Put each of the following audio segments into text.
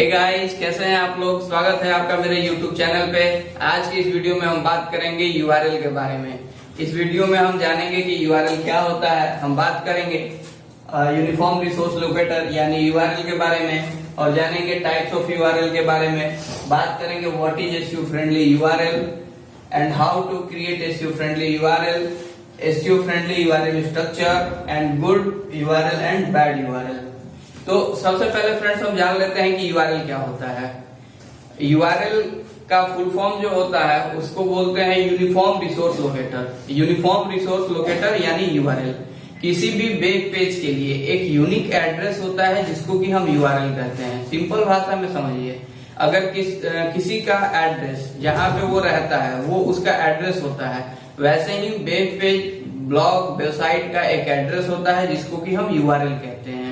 Hey guys, कैसे हैं आप लोग। स्वागत है आपका मेरे YouTube चैनल पे। आज की इस वीडियो में हम बात करेंगे URL के बारे में। इस वीडियो में हम जानेंगे कि URL क्या होता है। हम बात करेंगे यूनिफॉर्म रिसोर्स लोकेटर यानी URL के बारे में और जानेंगे टाइप्स ऑफ URL के बारे में। बात करेंगे what is SEO friendly URL and how to create SEO friendly URL, SEO friendly URL structure and good URL and bad URL। तो सबसे पहले फ्रेंड्स हम जान लेते हैं कि URL क्या होता है। URL का फुल फॉर्म जो होता है उसको बोलते हैं uniform resource locator. Uniform resource locator यानी URL किसी भी वेब पेज के लिए एक यूनिक एड्रेस होता है जिसको कि हम URL कहते हैं। सिंपल भाषा में समझिए, अगर किसी का एड्रेस जहाँ पे वो रहता है वो उसका एड्रेस होता है, वैसे ही वेब पेज, ब्लॉग, वेबसाइट का एक एड्रेस होता है जिसको कि हम URL कहते हैं।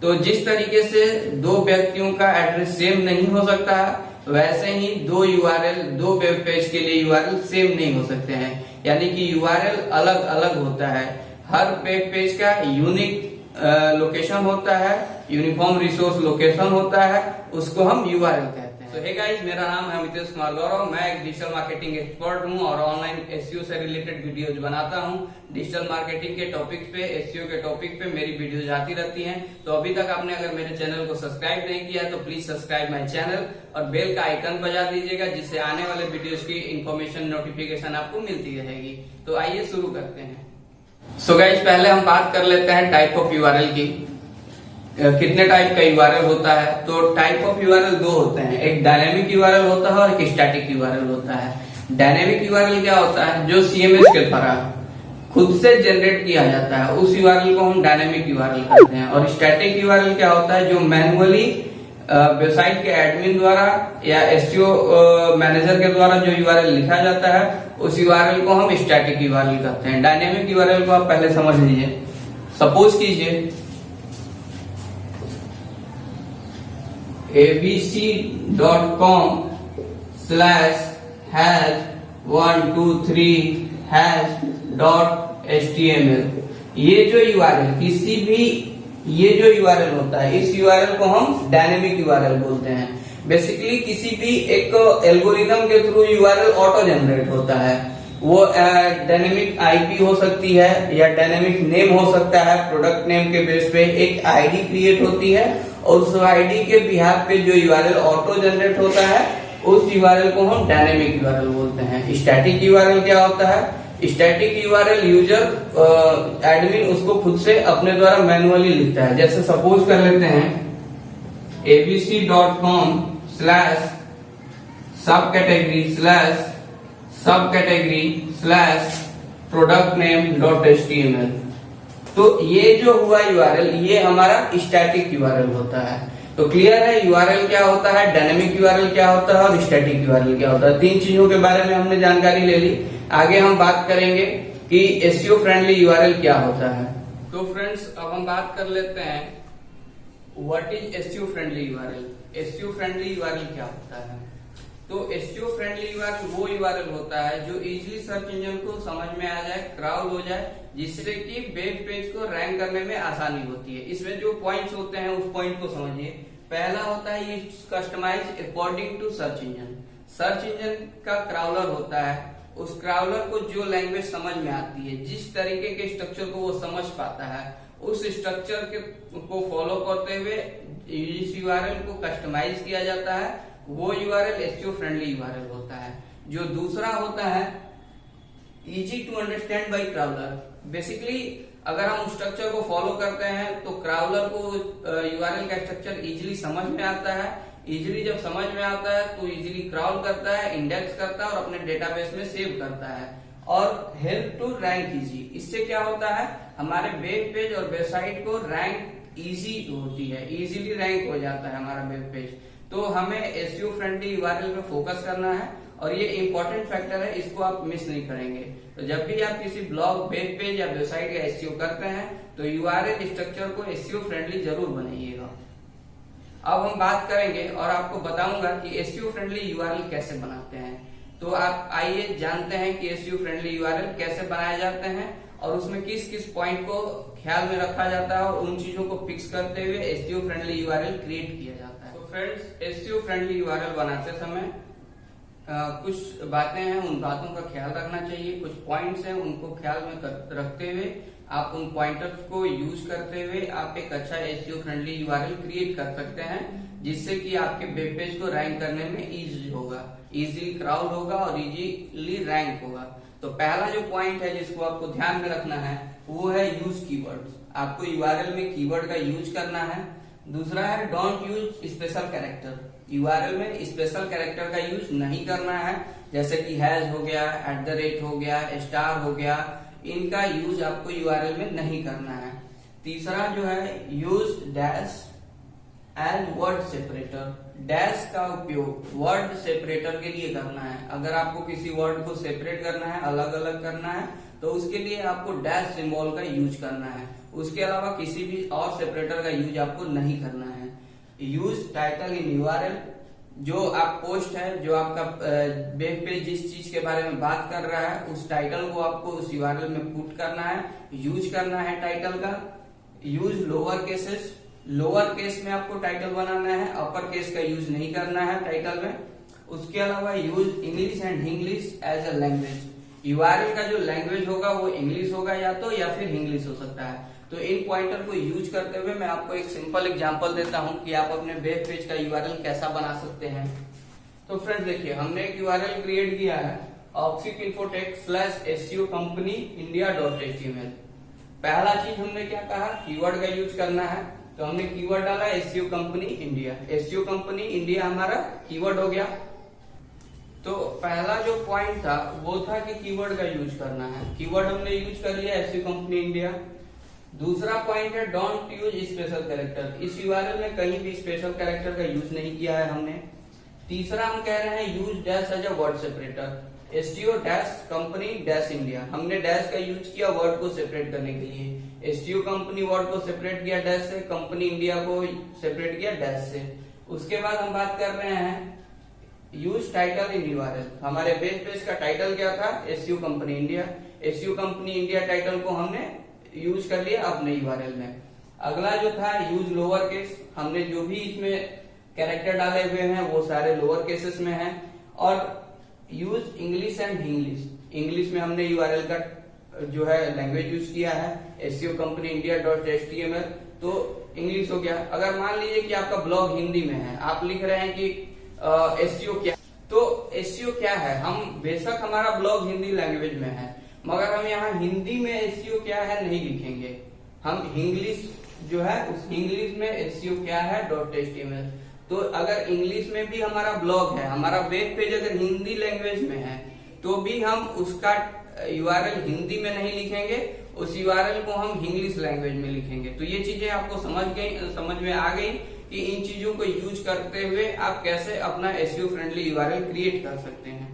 तो जिस तरीके से दो व्यक्तियों का एड्रेस सेम नहीं हो सकता, वैसे ही दो URL, दो वेब पेज के लिए URL सेम नहीं हो सकते हैं। यानी कि URL अलग अलग होता है। हर वेब पेज का यूनिक लोकेशन होता है, यूनिफॉर्म रिसोर्स लोकेशन होता है, उसको हम URL कहते हैं। तो हे गाइस, मेरा नाम है मितेश कुमार गौरव। मैं एक डिजिटल मार्केटिंग एक्सपर्ट हूं और ऑनलाइन SEO से रिलेटेड वीडियोज बनाता हूं। डिजिटल मार्केटिंग के टॉपिक पे, SEO के टॉपिक पे मेरी वीडियोज आती रहती हैं। तो अभी तक आपने अगर मेरे चैनल को सब्सक्राइब नहीं किया तो प्लीज सब्सक्राइब माई चैनल और बेल का आइकन बजा दीजिएगा, जिससे आने वाले वीडियोज की इंफॉर्मेशन, नोटिफिकेशन आपको मिलती रहेगी। तो आइए शुरू करते हैं। सो गाइस, पहले हम बात कर लेते हैं टाइप ऑफ URL की। कितने टाइप का URL होता है। तो टाइप ऑफ URL दो होते हैं, एक डायनेमिक URL होता है और एक स्टैटिक URL होता है। डायनेमिक URL क्या होता है, जो CMS के द्वारा खुद से जनरेट किया जाता है, उस URL को हम डायनेमिक URL कहते हैं। और स्टैटिक URL क्या होता है, जो मैनुअली वेबसाइट के एडमिन द्वारा या SEO मैनेजर के द्वारा जो URL लिखा जाता है, उस URL को हम स्टैटिक URL कहते हैं। डायनेमिक URL को आप पहले समझ लीजिए। सपोज कीजिए abc.com/#123#.html। ये जो URL होता है, इस URL को हम डायनेमिक URL बोलते हैं। बेसिकली किसी भी एक एल्गोरिदम के थ्रू URL ऑटो जनरेट होता है। वो डायनेमिक IP हो सकती है या डायनेमिक नेम हो सकता है। प्रोडक्ट नेम के बेस पे एक ID क्रिएट होती है और उस ID के बिहाफ पे जो URL ऑटो जनरेट होता है, उस URL को हम डायनेमिक URL बोलते हैं। स्टैटिक URL क्या होता है, स्टैटिक URL यूजर एडमिन उसको खुद से अपने द्वारा मैनुअली लिखता है। जैसे सपोज कर लेते हैं abc.com/subcategory/product-name.html। तो ये जो हुआ URL, ये हमारा स्टैटिक URL होता है। तो क्लियर है URL क्या होता है, डायनेमिक URL क्या होता है और स्टैटिक URL क्या होता है। तीन चीजों के बारे में हमने जानकारी ले ली। आगे हम बात करेंगे कि SEO फ्रेंडली URL क्या होता है। तो फ्रेंड्स, अब हम बात कर लेते हैं what is SEO friendly URL। SEO friendly URL क्या होता है। तो SEO फ्रेंडली URL वो URL होता है जो इजीली सर्च इंजन को समझ में आ जाए, क्राउड हो जाए, जिससे कि वेब पेज को रैंक करने में आसानी होती है। इसमें जो पॉइंट्स होते हैं उस पॉइंट को समझिए। पहला होता है ये customise according to search engine. Search engine का क्राउलर होता है, उस क्राउलर को जो लैंग्वेज समझ में आती है, जिस तरीके के स्ट्रक्चर को वो समझ पाता है, उस स्ट्रक्चर को फॉलो करते हुए इस URL को कस्टमाइज किया जाता है। वो URL SEO फ्रेंडली URL होता है। जो दूसरा होता है easy to understand by crawler. Basically अगर हम स्ट्रक्चर को फॉलो करते हैं तो क्राउलर को URL का स्ट्रक्चर इजीली समझ में आता है। इजीली जब समझ में आता है तो इजीली क्राउल करता है, इंडेक्स करता है और अपने डेटाबेस में सेव करता है। और हेल्प टू रैंक इजी, इससे क्या होता है, हमारे वेब पेज और वेबसाइट को रैंक इजी होती है, इजीली रैंक हो जाता है हमारा वेब पेज। तो हमें SEO फ्रेंडली URL पे फोकस करना है और ये इंपॉर्टेंट फैक्टर है, इसको आप मिस नहीं करेंगे। तो जब भी आप किसी ब्लॉग, वेब पेज या वेबसाइट का SEO करते हैं तो URL स्ट्रक्चर को SEO फ्रेंडली जरूर बनाइएगा। अब हम बात करेंगे और आपको बताऊंगा कि SEO फ्रेंडली URL कैसे बनाते हैं। तो आप आइए जानते हैं कि SEO फ्रेंडली URL कैसे बनाए जाते हैं और उसमें किस किस पॉइंट को ख्याल में रखा जाता है और उन चीजों को फिक्स करते हुए SEO फ्रेंडली URL क्रिएट किया जाता है। तो फ्रेंड्स, एसईओ फ्रेंडली यूआरएल बनाते समय कुछ बातें हैं, उन बातों का ख्याल रखना चाहिए। कुछ पॉइंट्स हैं, उनको ख्याल में रखते हुए आप उन पॉइंटर्स को यूज करते हुए आप एक अच्छा एसईओ फ्रेंडली यूआरएल क्रिएट कर सकते हैं, जिससे कि आपके वेब पेज को रैंक करने में इजी होगा, इजीली क्राउड होगा और इजीली रैंक होगा। तो पहला जो पॉइंट है जिसको आपको ध्यान में रखना है वो है यूज कीवर्ड्स। आपको यूआरएल में कीवर्ड का यूज करना है। दूसरा है don't use special character. URL में स्पेशल कैरेक्टर का यूज नहीं करना है, जैसे कि हैज हो गया, @ हो गया, स्टार हो गया, इनका यूज आपको यूआरएल में नहीं करना है। तीसरा जो है use dash as word separator. Dash का उपयोग वर्ड सेपरेटर के लिए करना है। अगर आपको किसी वर्ड को सेपरेट करना है, अलग अलग करना है, तो उसके लिए आपको डैश सिंबल का यूज करना है। उसके अलावा किसी भी और सेपरेटर का यूज आपको नहीं करना है। Use title in URL. जो आप पोस्ट है, जो आपका वेब पेज जिस चीज के बारे में बात कर रहा है, उस टाइटल को आपको उस यूआरएल में पुट करना है, यूज करना है टाइटल का। Use lower cases. Lower case में आपको टाइटल बनाना है, अपर केस का यूज नहीं करना है टाइटल में। उसके अलावा use English and English as a language. URL का जो लैंग्वेज होगा वो इंग्लिश होगा या फिर इंग्लिश हो सकता है। तो इन पॉइंटर को यूज करते हुए मैं आपको एक सिंपल एग्जांपल देता हूं कि आप अपने वेब पेज का यूआरएल कैसा बना सकते हैं। तो फ्रेंड्स देखिए, हमने एक यूआरएल क्रिएट किया है auxicinfotech/seocompanyindia.html। पहला चीज हमने क्या कहा, कीवर्ड का यूज करना है। तो हमने कीवर्ड डाला SEO company India. SEO company India हमारा कीवर्ड हो गया। तो पहला जो पॉइंट था वो था कि कीवर्ड का यूज करना है। कीवर्ड हमने यूज कर लिया एसईओ कंपनी इंडिया। दूसरा पॉइंट है डोंट यूज स्पेशल कैरेक्टर। इस यूआरएल में कहीं भी स्पेशल कैरेक्टर का यूज नहीं किया है हमने। तीसरा हम कह रहे हैं use dash as a word separator. SEO dash company dash India. हमने डैश का यूज किया वर्ड को सेपरेट करने के लिए। एसईओ कंपनी वर्ड को सेपरेट किया डैश से, कंपनी इंडिया को सेपरेट किया डैश से। उसके बाद हम बात कर रहे हैं यूज टाइटल इन यूआरएल। हमारे वेब पेज का टाइटल क्या था, SEO company India. SEO company India title को हमने यूज कर लिया अपने यूआरएल में। अगला जो था यूज लोअर केस। हमने जो भी इसमें कैरेक्टर डाले हुए हैं वो सारे लोअर केसेस में हैं। और use English and English. English में हमने यूआरएल का जो है लैंग्वेज यूज किया है एसईओ कंपनी इंडिया.html, तो इंग्लिश हो गया। अगर मान लीजिए कि आपका ब्लॉग हिंदी में है, आप लिख रहे हैं कि एसईओ क्या, तो एसईओ क्या है, हम बेशक हमारा ब्लॉग हिंदी लैंग्वेज में है, मगर हम यहाँ हिंदी में एसईओ क्या है नहीं लिखेंगे। हम इंग्लिश जो है उस इंग्लिश में एसईओ क्या है .html। तो अगर इंग्लिश में भी हमारा ब्लॉग है, हमारा वेब पेज अगर हिंदी लैंग्वेज में है, तो भी हम उसका यूआरएल हिंदी में नहीं लिखेंगे, उस यूआरएल को हम इंग्लिश लैंग्वेज में लिखेंगे। तो ये चीजें आपको समझ में आ गई कि इन चीजों को यूज करते हुए आप कैसे अपना एसईओ फ्रेंडली यूआरएल क्रिएट कर सकते हैं।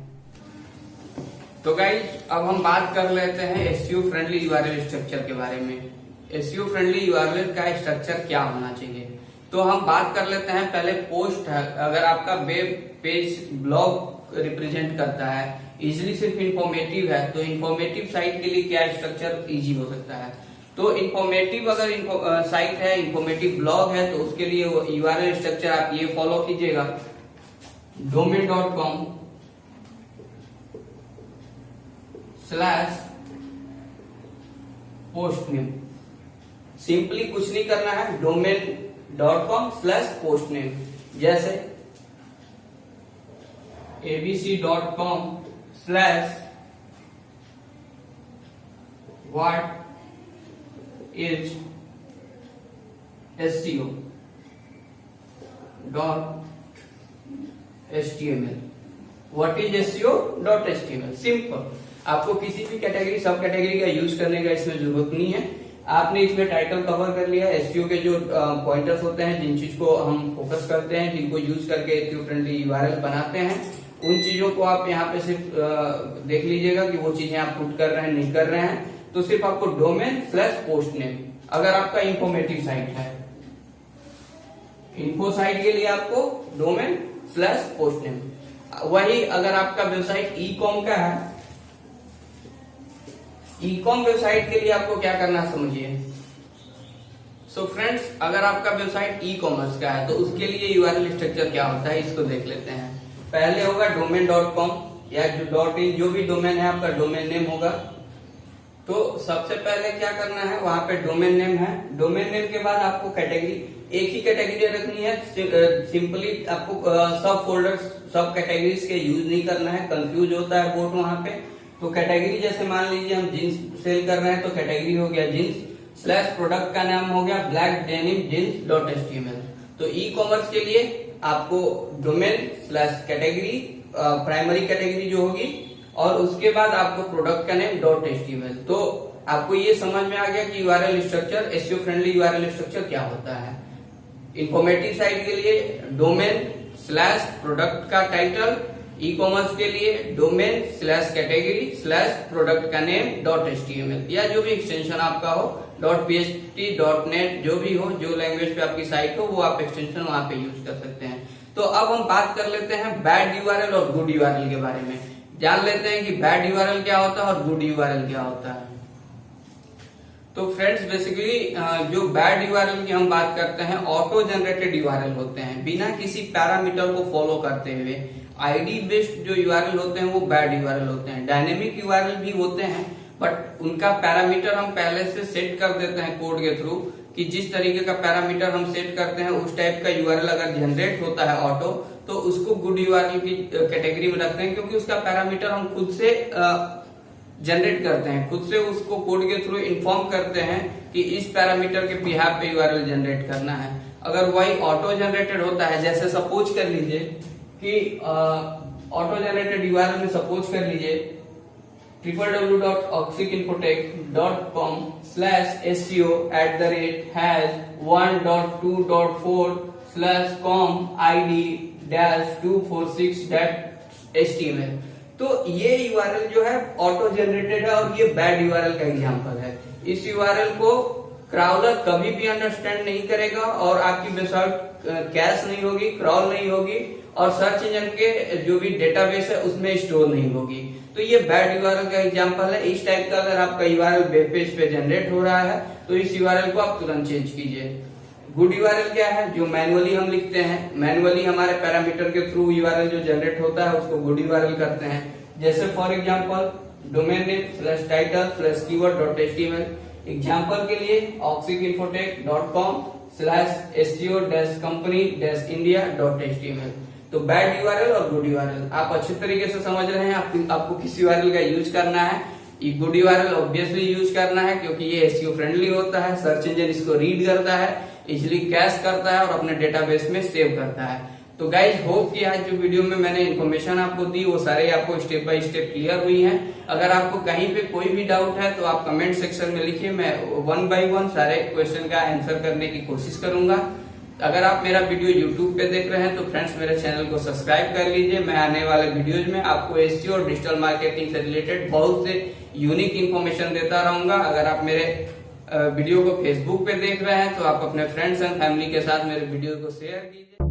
तो गाइज, अब हम बात कर लेते हैं एसईओ फ्रेंडली यूआरएल स्ट्रक्चर के बारे में। एसईओ फ्रेंडली यूआरएल का स्ट्रक्चर क्या होना चाहिए, तो हम बात कर लेते हैं पहले पोस्ट है। अगर आपका वेब पेज ब्लॉग रिप्रेजेंट करता है, इजिली सिर्फ इंफॉर्मेटिव है, तो इंफॉर्मेटिव साइट के लिए क्या स्ट्रक्चर इजी हो सकता है। तो इंफॉर्मेटिव अगर साइट है, इंफॉर्मेटिव ब्लॉग है, तो उसके लिए यूआरएल स्ट्रक्चर आप ये फॉलो कीजिएगा। domain.com /postname। सिंपली कुछ नहीं करना है, domain.com /postname। जैसे abc.com /what is SEO.html। What is SEO.html। Simple, आपको किसी भी कैटेगरी सब कैटेगरी का यूज करने का इसमें जरूरत नहीं है। आपने इसमें टाइटल कवर कर लिया। एसईओ के जो पॉइंटर्स होते हैं, जिन चीज को हम फोकस करते हैं, जिनको यूज करके एसईओ फ्रेंडली यूआरएल बनाते हैं, उन चीजों को आप यहाँ पे सिर्फ देख लीजिएगा कि वो चीजें आप पुट कर रहे हैं नहीं कर रहे हैं। तो सिर्फ आपको domain/postname, अगर आपका इंफॉर्मेटिव साइट है, इन्फो साइट के लिए आपको domain/postname। वही अगर आपका वेबसाइट ई कॉम का है, ई कॉम वेबसाइट के लिए आपको क्या करना है समझिए। सो फ्रेंड्स, अगर आपका वेबसाइट ई कॉमर्स का है तो उसके लिए यूआरएल स्ट्रक्चर क्या होता है इसको देख लेते हैं। पहले होगा domain.com या जो .in, जो भी डोमेन है आपका डोमेन नेम होगा। तो सबसे पहले क्या करना है, वहां पे डोमेन नेम है। डोमेन नेम के बाद आपको कैटेगरी, एक ही कैटेगरी रखनी है। सिंपली आपको सब फोल्डर्स, सब कैटेगरीज के यूज नहीं करना है, कंफ्यूज होता है बोट वहां पे। तो कैटेगरी जैसे मान लीजिए हम जींस सेल कर रहे हैं तो कैटेगरी हो गया जींस स्लैश प्रोडक्ट का नाम हो गया ब्लैक डेनिम जींस .html। तो ई कॉमर्स के लिए आपको domain slash category, primary category जो होगी, और उसके बाद आपको प्रोडक्ट का नेम .html। तो आपको ये समझ में आ गया कि URL structure, SEO friendly URL structure क्या होता है। इंफॉर्मेटिव साइट के लिए डोमेन स्लैश प्रोडक्ट का टाइटल, ई कॉमर्स के लिए domain slash category slash product का नेम .html, या जो भी एक्सटेंशन आपका हो, .php, .net, जो भी हो, जो लैंग्वेज पे आपकी साइट हो वो आप एक्सटेंशन वहां पे यूज कर सकते हैं। तो अब हम बात कर लेते हैं बैड यूआरएल और गुड यूआरएल के बारे में। जान लेते हैं कि बैड यूआरएल क्या होता है और गुड यूआरएल क्या होता है। तो फ्रेंड्स, बेसिकली जो बैड यूआरएल की हम बात करते हैं, ऑटो जनरेटेड यूआरएल होते हैं, बिना किसी पैरामीटर को फॉलो करते हुए। आईडी बेस्ड जो यूआरएल होते हैं वो बैड यूआरएल होते हैं। डायनेमिक यूआरएल भी होते हैं, बट उनका पैरामीटर हम पहले से सेट कर देते हैं कोड के थ्रू, कि जिस तरीके का पैरामीटर हम सेट करते हैं उस टाइप का यूआरएल अगर जनरेट होता है ऑटो, तो उसको गुड यूआरएल की कैटेगरी में रखते हैं, क्योंकि उसका पैरामीटर हम खुद से जनरेट करते हैं, खुद से उसको कोड के थ्रू इन्फॉर्म करते हैं कि इस पैरामीटर के बिहाफ पे यूआरएल जनरेट करना है। अगर वही ऑटो जनरेटेड होता है, जैसे सपोज कर लीजिए कि ऑटो जनरेटेड यूआरएल में सपोज कर लीजिए www.oxycinfotech.com/seo@com id-246.html। तो ये यूआरएल जो है ऑटो जनरेटेड है और ये बैड यूआरएल का एग्जांपल है। इस यूआरएल को क्राउलर कभी भी अंडरस्टैंड नहीं करेगा और आपकी वेबसाइट कैश नहीं होगी, क्रॉल नहीं होगी, और सर्च इंजन के जो भी डेटाबेस है उसमें स्टोर नहीं होगी। तो ये बैड यूआरएल का एग्जांपल है। इस टाइप का अगर आपका यूआरएल वेब पेज पे जनरेट हो रहा है तो इस यूआरएल को आप तुरंत चेंज कीजिए। गुड यूआरएल क्या है, जो मैनुअली हम लिखते हैं, मैनुअली हमारे पैरामीटर के थ्रू यूआरएल जो जनरेट होता है उसको गुड यूआरएल करते हैं। जैसे for example domain name slash title slash keyword .html। Example के लिए oxycinfotech.com/seo-company-india.html। तो बैड यूआरएल और गुड यूआरएल आप अच्छे तरीके से समझ रहे हैं। आपको किस यूआरएल का यूज करना है। ये गुड यूआरएल ऑब्वियसली यूज करना है, क्योंकि ये एसईओ फ्रेंडली होता है, सर्च इंजन इसको रीड करता है, इजिली कैश करता है और अपने डेटाबेस में सेव करता है। तो गाइज, होप कि आज जो वीडियो में मैंने इन्फॉर्मेशन आपको दी वो सारे आपको स्टेप बाय स्टेप क्लियर हुई हैं। अगर आपको कहीं पे कोई भी डाउट है तो आप कमेंट सेक्शन में लिखिए, मैं 1 by 1 सारे क्वेश्चन का आंसर करने की कोशिश करूंगा। अगर आप मेरा वीडियो यूट्यूब पे देख रहे हैं तो फ्रेंड्स मेरे चैनल को सब्सक्राइब कर लीजिए। मैं आने वाले वीडियोज में आपको एसईओ और डिजिटल मार्केटिंग से रिलेटेड बहुत से यूनिक इन्फॉर्मेशन देता रहूंगा। अगर आप मेरे वीडियो को फेसबुक पे देख रहे हैं तो आप अपने फ्रेंड्स एंड फैमिली के साथ मेरे वीडियो को शेयर कीजिए।